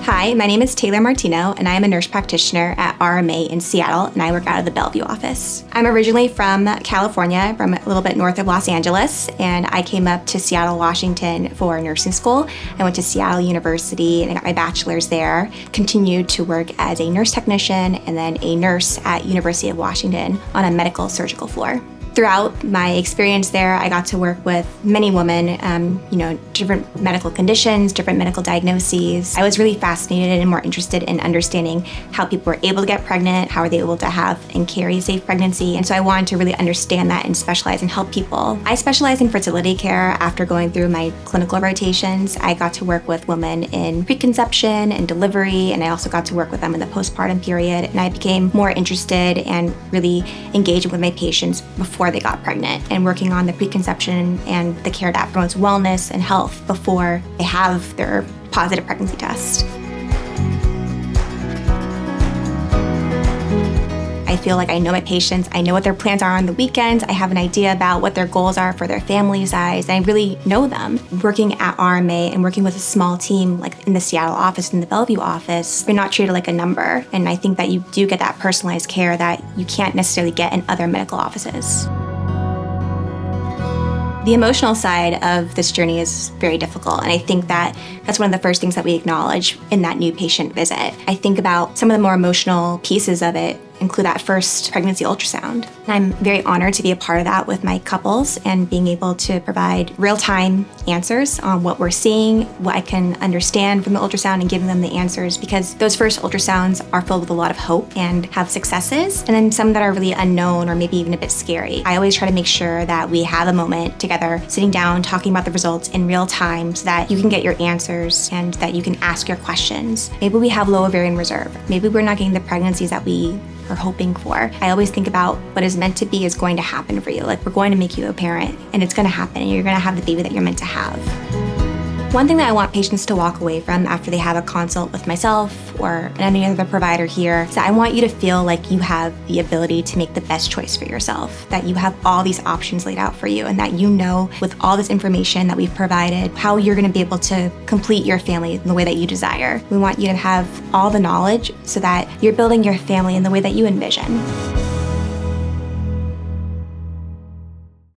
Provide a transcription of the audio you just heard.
Hi, my name is Taylor Martino, and I am a nurse practitioner at RMA in Seattle, and I work out of the Bellevue office. I'm originally from California, from a little bit north of Los Angeles, and I came up to Seattle, Washington for nursing school. I went to Seattle University and I got my bachelor's there, continued to work as a nurse technician and then a nurse at University of Washington on a medical surgical floor. Throughout my experience there, I got to work with many women, different medical conditions, different medical diagnoses. I was really fascinated and more interested in understanding how people were able to get pregnant, how are they able to have and carry a safe pregnancy. And so I wanted to really understand that and specialize and help people. I specialize in fertility care after going through my clinical rotations. I got to work with women in preconception and delivery, and I also got to work with them in the postpartum period. And I became more interested and really engaging with my patients before they got pregnant and working on the preconception and the care that promotes wellness and health before they have their positive pregnancy test. I feel like I know my patients, I know what their plans are on the weekends, I have an idea about what their goals are for their family size, and I really know them. Working at RMA and working with a small team like in the Seattle office and the Bellevue office, you're not treated like a number, and I think that you do get that personalized care that you can't necessarily get in other medical offices. The emotional side of this journey is very difficult, and I think that that's one of the first things that we acknowledge in that new patient visit. I think about some of the more emotional pieces of it include that first pregnancy ultrasound. And I'm very honored to be a part of that with my couples and being able to provide real-time answers on what we're seeing, what I can understand from the ultrasound, and giving them the answers, because those first ultrasounds are filled with a lot of hope and have successes, and then some that are really unknown or maybe even a bit scary. I always try to make sure that we have a moment together, sitting down, talking about the results in real time so that you can get your answers and that you can ask your questions. Maybe we have low ovarian reserve. Maybe we're not getting the pregnancies that we are hoping for. I always think about what is meant to be is going to happen for you. Like, we're going to make you a parent, and it's going to happen, and you're going to have the baby that you're meant to have. One thing that I want patients to walk away from after they have a consult with myself or any other provider here is that I want you to feel like you have the ability to make the best choice for yourself, that you have all these options laid out for you, and that you know with all this information that we've provided how you're going to be able to complete your family in the way that you desire. We want you to have all the knowledge so that you're building your family in the way that you envision.